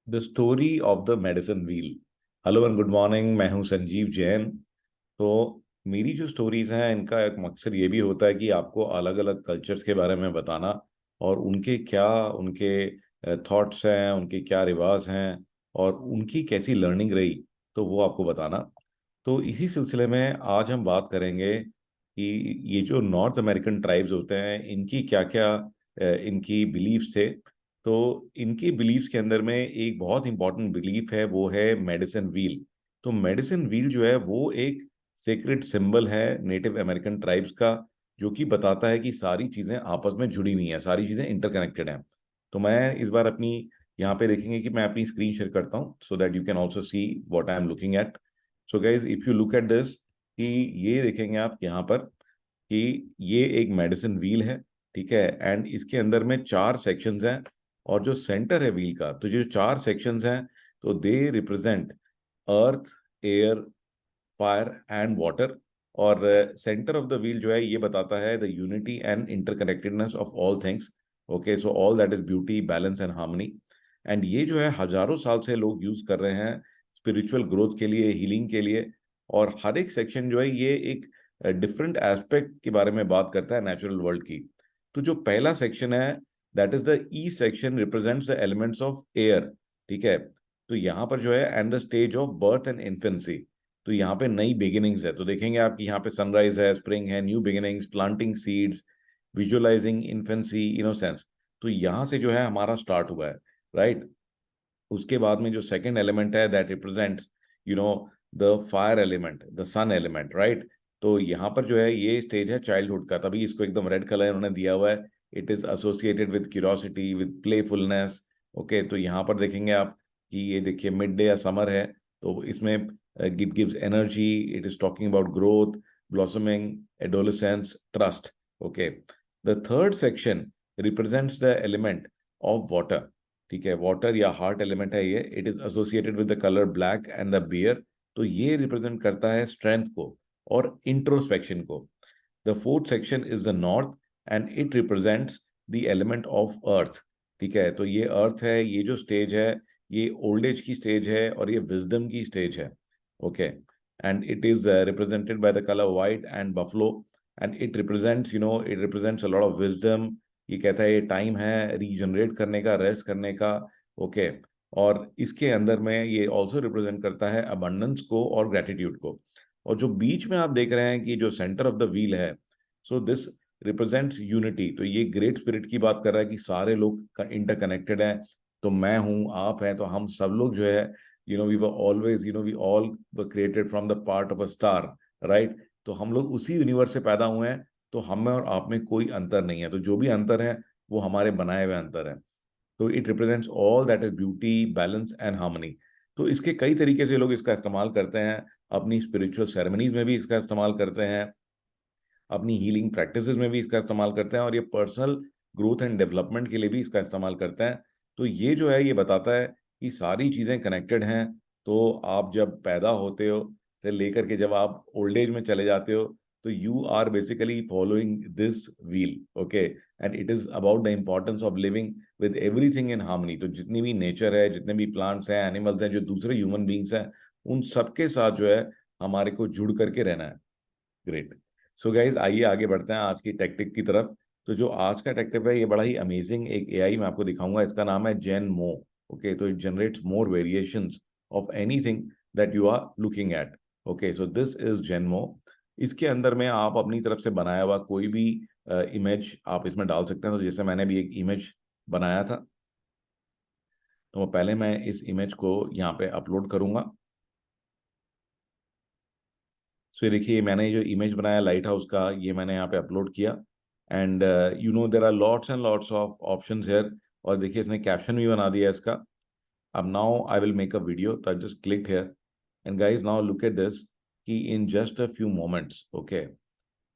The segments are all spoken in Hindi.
The story of the medicine wheel. Hello and good morning, मैं हूं संजीव जैन। तो मेरी जो स्टोरीज हैं इनका एक मकसद ये भी होता है कि आपको अलग अलग कल्चर्स के बारे में बताना और उनके क्या उनके थॉट्स हैं, उनके क्या रिवाज हैं और उनकी कैसी लर्निंग रही, तो वो आपको बताना। तो इसी सिलसिले में आज हम बात करेंगे कि ये जो नॉर्थ अमेरिकन ट्राइब्स होते हैं इनकी क्या क्या इनकी बिलीफ्स थे। तो इनकी बिलीफ्स के अंदर में एक बहुत इंपॉर्टेंट बिलीफ है, वो है मेडिसिन व्हील। तो मेडिसिन व्हील जो है वो एक सेक्रेट सिंबल है नेटिव अमेरिकन ट्राइब्स का, जो कि बताता है कि सारी चीजें आपस में जुड़ी हुई हैं, सारी चीजें इंटरकनेक्टेड हैं। तो मैं इस बार अपनी यहाँ पे देखेंगे कि मैं अपनी स्क्रीन शेयर करता हूँ so that you can also see what I am looking at. So guys if you look at this, कि ये देखेंगे आप यहाँ पर कि ये एक मेडिसिन व्हील है, ठीक है। एंड इसके अंदर में चार सेक्शंस हैं और जो सेंटर है व्हील का, तो जो चार सेक्शंस हैं तो they represent earth, air, fire and water. और सेंटर ऑफ द व्हील जो है ये बताता है the unity and interconnectedness of all things. Okay, so all that is beauty, balance and harmony. And ये जो है हजारों साल से लोग यूज कर रहे हैं स्पिरिचुअल ग्रोथ के लिए, हीलिंग के लिए। और हर एक सेक्शन जो है ये एक डिफरेंट एस्पेक्ट के बारे में बात करता है नेचुरल वर्ल्ड की। तो जो पहला सेक्शन है that is the E section, represents the elements of air, ठीक है। तो यहाँ पर जो है and the stage of birth and infancy. तो यहाँ पे नई बिगिनिंग्स है, तो देखेंगे आप कि यहाँ पे सनराइज है, स्प्रिंग है, new beginnings, planting seeds, visualising infancy, innocence. तो यहाँ से जो है हमारा स्टार्ट हुआ है, राइट। उसके बाद में जो सेकंड एलिमेंट है that represents you know the fire element, the sun element, right. तो यहाँ पर जो है ये स्टेज है चाइल्डहुड का, तभी इसको एकदम रेड कलर इन्होंने दिया हुआ है। It is associated with curiosity, with playfulness. Okay, तो यहाँ पर देखेंगे आप कि ये देखिए मिड डे या समर है, तो इसमें it gives energy, it is talking about growth, blossoming, adolescence, trust. Okay, the third section represents the element of water, ठीक है। वाटर या हार्ट एलिमेंट है ये, it is associated with the colour black and the bear. तो ये रिप्रेजेंट करता है स्ट्रेंथ को और इंट्रोस्पेक्शन को। The fourth section is the north and it represents the element of earth, ठीक है। तो ये अर्थ है, ये जो स्टेज है ये ओल्ड एज की स्टेज है और ये विजडम की स्टेज है। Okay, and it is represented by the colour white and buffalo. And it represents it represents a lot of wisdom. ये कहता है ये टाइम है रीजनरेट करने का, रेस्ट करने का। ओके, और इसके अंदर में ये ऑल्सो रिप्रेजेंट करता है अबंडेंस को और ग्रेटिट्यूड को। और जो बीच में आप देख रहे हैं कि जो सेंटर ऑफ द व्हील है, सो दिस रिप्रेजेंट्स यूनिटी। तो ये ग्रेट स्पिरिट की बात कर रहा है कि सारे लोग इंटरकनेक्टेड हैं। तो मैं हूं, आप हैं, तो हम सब लोग जो है we were always we all were created from the part of a star, right. तो हम लोग उसी यूनिवर्स से पैदा हुए हैं। तो हम में और आप में कोई अंतर नहीं है, तो जो भी अंतर है वो हमारे बनाए हुए अंतर है। तो it represents all that is beauty, balance and harmony. तो इसके कई तरीके से लोग इसका इस्तेमाल करते हैं, अपनी स्पिरिचुअल सेरेमनीज में भी इसका इस्तेमाल करते हैं, अपनी हीलिंग प्रैक्टिसेस में भी इसका इस्तेमाल करते हैं और ये पर्सनल ग्रोथ एंड डेवलपमेंट के लिए भी इसका इस्तेमाल करते हैं। तो ये जो है ये बताता है कि सारी चीज़ें कनेक्टेड हैं। तो आप जब पैदा होते हो से लेकर के जब आप ओल्ड एज में चले जाते हो, तो you are basically following this wheel. Okay, and it is about the importance of living with everything in harmony. तो जितनी भी नेचर है, जितने भी प्लांट्स हैं, एनिमल्स हैं, जो दूसरे ह्यूमन बींग्स हैं, उन सबके साथ जो है हमारे को जुड़ करके रहना है। ग्रेट। सो गाइज आइए आगे बढ़ते हैं आज की टेक्टिक की तरफ। तो जो आज का टेक्टिक है ये बड़ा ही अमेजिंग एक एआई मैं आपको दिखाऊंगा, इसका नाम है जेन मो। ओके, तो it generates more variations of anything that you are looking at. Okay, so this is Gen Mo. इसके अंदर में आप अपनी तरफ से बनाया हुआ कोई भी इमेज आप इसमें डाल सकते हैं। तो जैसे मैंने भी एक इमेज बनाया था, तो पहले मैं इस इमेज को यहाँ पे अपलोड करूंगा। सो ये देखिए मैंने जो इमेज बनाया लाइट हाउस का, ये मैंने यहाँ पे अपलोड किया। And there are lots and lots of options here. और देखिए इसने कैप्शन भी बना दिया इसका। अब now I will make a video, तो I just click here and guys now look at this, कि in just a few moments, okay,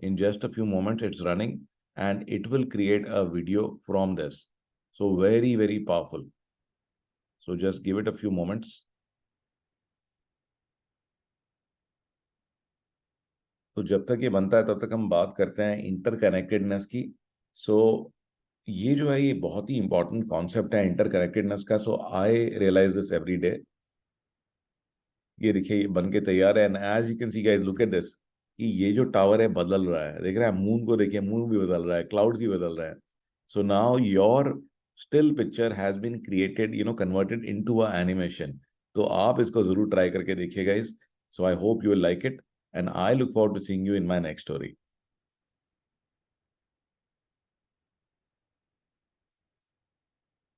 in just a few moments it's running and it will create a video from this. So very very powerful. So just give it a few moments. तो जब तक ये बनता है तब तक हम बात करते हैं इंटरकनेक्टेडनेस की। सो ये जो है ये बहुत ही इंपॉर्टेंट कॉन्सेप्ट है इंटरकनेक्टेडनेस का। So I realise this every day. ये देखिए ये बन के तैयार है, and as you can see guys, look at this, कि ये जो टावर है बदल रहा है, देख रहे हैं मून को, देखिए मून भी बदल रहा है, क्लाउड्स भी बदल रहे हैं। So now your still picture has been created, converted into a animation. तो आप इसको जरूर ट्राई करके देखिए guys. So I hope you will like it, and I look forward to seeing you in my next story.